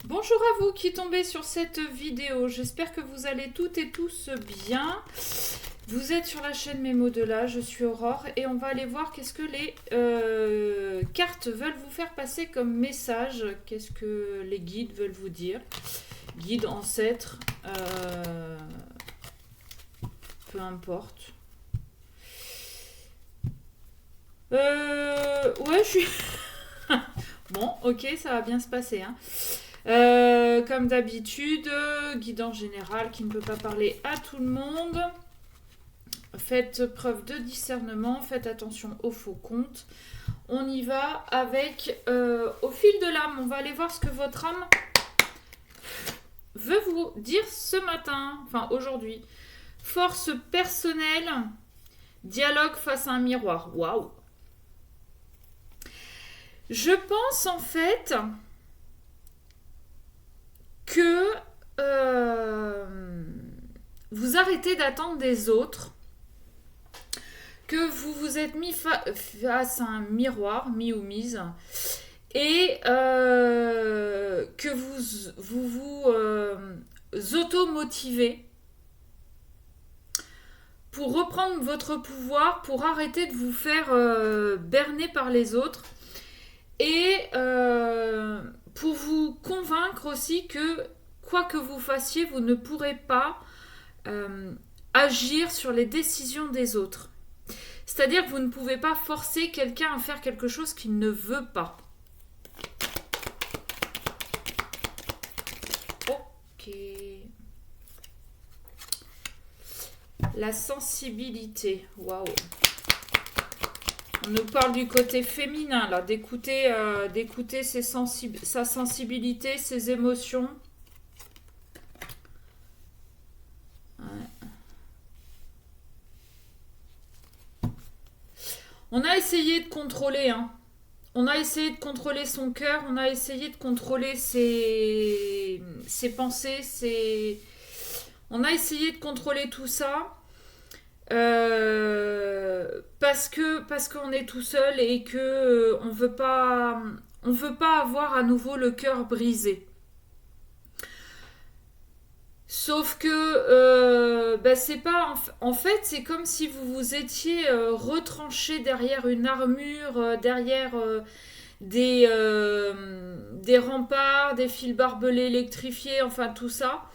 Bonjour à vous qui tombez sur cette vidéo, j'espère que vous allez toutes et tous bien. Vous êtes sur la chaîne Mémo de là, je suis Aurore et on va aller voir qu'est-ce que les cartes veulent vous faire passer comme message, qu'est-ce que les guides veulent vous dire. Guides, ancêtres, peu importe. Ouais, je suis... Bon, ok, ça va bien se passer, hein. Comme d'habitude, guide en général qui ne peut pas parler à tout le monde. Faites preuve de discernement, faites attention aux faux comptes. On y va avec au fil de l'âme. On va aller voir ce que votre âme veut vous dire ce matin, enfin aujourd'hui. Force personnelle, dialogue face à un miroir. Waouh! Je pense en fait que vous arrêtez d'attendre des autres, que vous vous êtes mis face à un miroir, mis ou mise, et que vous auto-motivez pour reprendre votre pouvoir, pour arrêter de vous faire berner par les autres, et pour vous convaincre aussi que quoi que vous fassiez, vous ne pourrez pas agir sur les décisions des autres. C'est-à-dire que vous ne pouvez pas forcer quelqu'un à faire quelque chose qu'il ne veut pas. Ok. La sensibilité. Waouh. On nous parle du côté féminin, là, d'écouter sa sensibilité, ses émotions. On a essayé de contrôler, hein. On a essayé de contrôler son cœur, on a essayé de contrôler ses pensées, on a essayé de contrôler tout ça parce qu'on est tout seul et que on veut pas avoir à nouveau le cœur brisé. Sauf que c'est pas en fait c'est comme si vous vous étiez retranché derrière une armure, derrière des remparts, des fils barbelés électrifiés, enfin tout ça,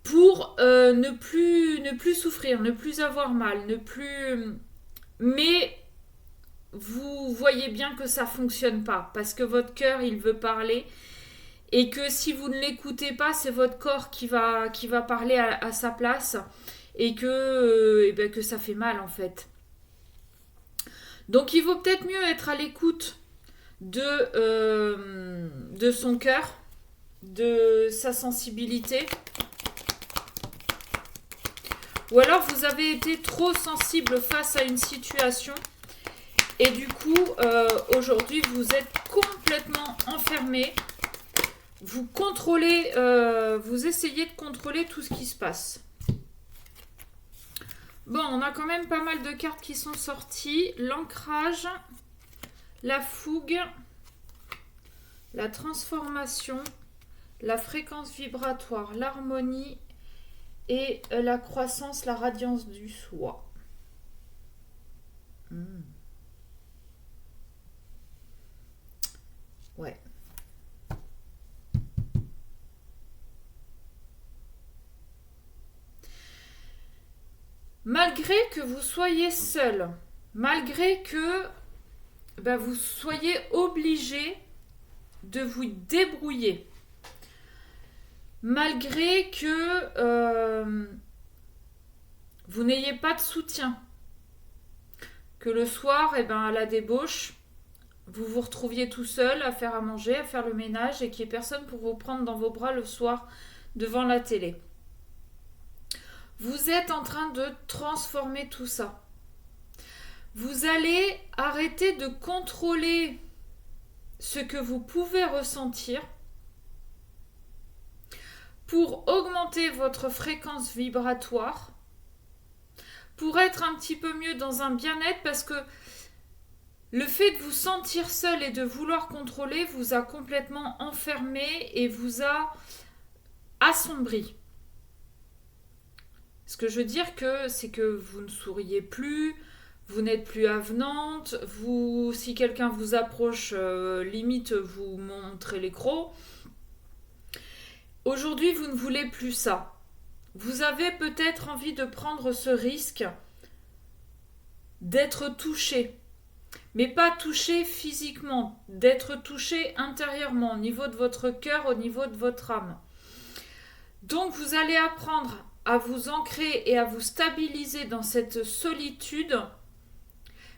pour ne plus souffrir, ne plus avoir mal, ne plus. Mais vous voyez bien que ça fonctionne pas parce que votre cœur il veut parler. Et que si vous ne l'écoutez pas, c'est votre corps qui va parler à sa place et que ça fait mal en fait. Donc il vaut peut-être mieux être à l'écoute de son cœur, de sa sensibilité. Ou alors vous avez été trop sensible face à une situation et du coup aujourd'hui vous êtes complètement enfermé. Vous contrôlez, vous essayez de contrôler tout ce qui se passe. Bon, on a quand même pas mal de cartes qui sont sorties. L'ancrage, la fougue, la transformation, la fréquence vibratoire, l'harmonie et la croissance, la radiance du soi. Ouais. Malgré que vous soyez seul, malgré que vous soyez obligé de vous débrouiller, malgré que vous n'ayez pas de soutien, que le soir, à la débauche, vous vous retrouviez tout seul à faire à manger, à faire le ménage et qu'il n'y ait personne pour vous prendre dans vos bras le soir devant la télé. Vous êtes en train de transformer tout ça. Vous allez arrêter de contrôler ce que vous pouvez ressentir pour augmenter votre fréquence vibratoire, pour être un petit peu mieux dans un bien-être parce que Le fait de vous sentir seul et de vouloir contrôler vous a complètement enfermé et vous a assombri. Ce que je veux dire c'est que vous ne souriez plus, vous n'êtes plus avenante, si quelqu'un vous approche, limite vous montrez les crocs. Aujourd'hui, vous ne voulez plus ça. Vous avez peut-être envie de prendre ce risque d'être touché, mais pas touché physiquement, d'être touché intérieurement, au niveau de votre cœur, au niveau de votre âme. Donc vous allez apprendre à vous ancrer et à vous stabiliser dans cette solitude,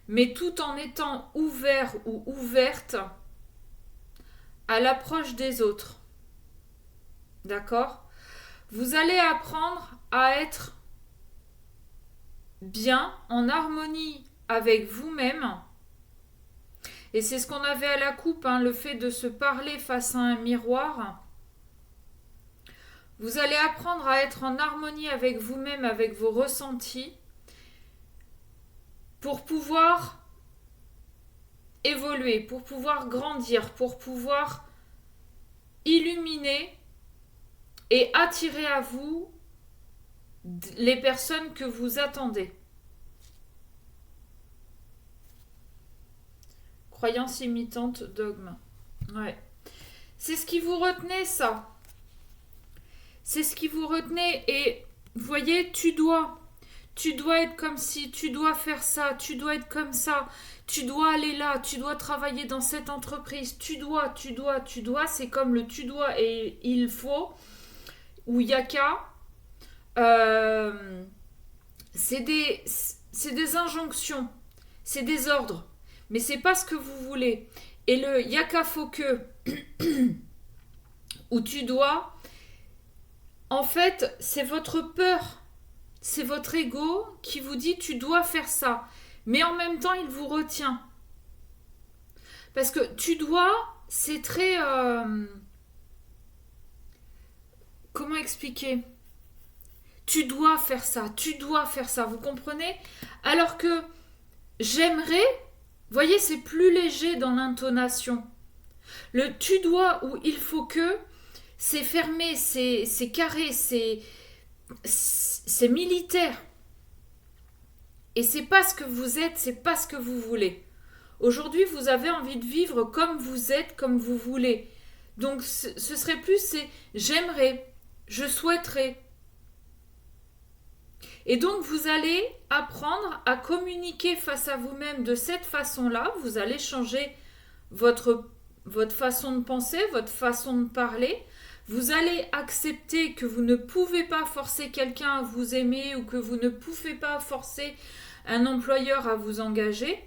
mais tout en étant ouvert ou ouverte à l'approche des autres. D'accord ? Vous allez apprendre à être bien, en harmonie avec vous-même. Et c'est ce qu'on avait à la coupe, le fait de se parler face à un miroir. Vous allez apprendre à être en harmonie avec vous-même, avec vos ressentis, pour pouvoir évoluer, pour pouvoir grandir, pour pouvoir illuminer et attirer à vous les personnes que vous attendez. Croyance imitante, dogme. Ouais. C'est ce qui vous retenait, ça. C'est ce qui vous retenait. Et vous voyez, tu dois être comme ci, tu dois faire ça, tu dois être comme ça, tu dois aller là, tu dois travailler dans cette entreprise, tu dois. C'est comme le tu dois et il faut, ou yaka. C'est des injonctions, c'est des ordres, mais c'est pas ce que vous voulez. Et le yaka faut que, ou tu dois, en fait, c'est votre peur, c'est votre ego qui vous dit tu dois faire ça, mais en même temps il vous retient. Parce que tu dois, c'est très... comment expliquer ? Tu dois faire ça, vous comprenez ? Alors que j'aimerais, vous voyez, c'est plus léger dans l'intonation. Le tu dois ou il faut que, c'est fermé, c'est carré, c'est militaire. Et c'est pas ce que vous êtes, c'est pas ce que vous voulez. Aujourd'hui, vous avez envie de vivre comme vous êtes, comme vous voulez. Donc ce serait plus, c'est j'aimerais, je souhaiterais. Et donc, vous allez apprendre à communiquer face à vous-même de cette façon-là. Vous allez changer votre façon de penser, votre façon de parler. Vous allez accepter que vous ne pouvez pas forcer quelqu'un à vous aimer ou que vous ne pouvez pas forcer un employeur à vous engager.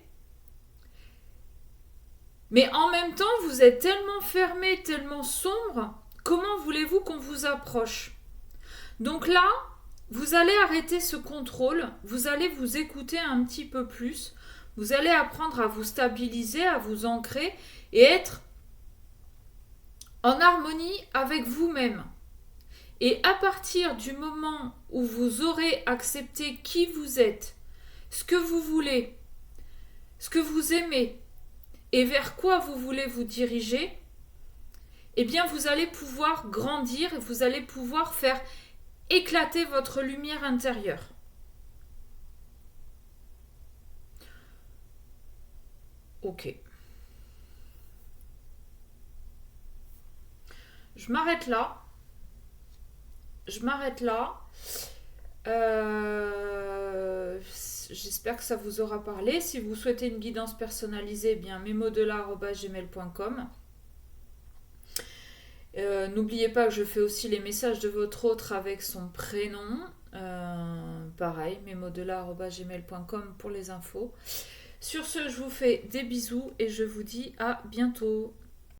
Mais en même temps, vous êtes tellement fermé, tellement sombre, comment voulez-vous qu'on vous approche ? Donc là, vous allez arrêter ce contrôle, vous allez vous écouter un petit peu plus, vous allez apprendre à vous stabiliser, à vous ancrer et être en harmonie avec vous-même. Et à partir du moment où vous aurez accepté qui vous êtes, ce que vous voulez, ce que vous aimez et vers quoi vous voulez vous diriger, eh bien vous allez pouvoir grandir et vous allez pouvoir faire éclater votre lumière intérieure. Ok. Je m'arrête là. J'espère que ça vous aura parlé. Si vous souhaitez une guidance personnalisée, eh bien mesmodelà@gmail.com. N'oubliez pas que je fais aussi les messages de votre autre avec son prénom. Pareil, mesmodelà@gmail.com pour les infos. Sur ce, je vous fais des bisous et je vous dis à bientôt.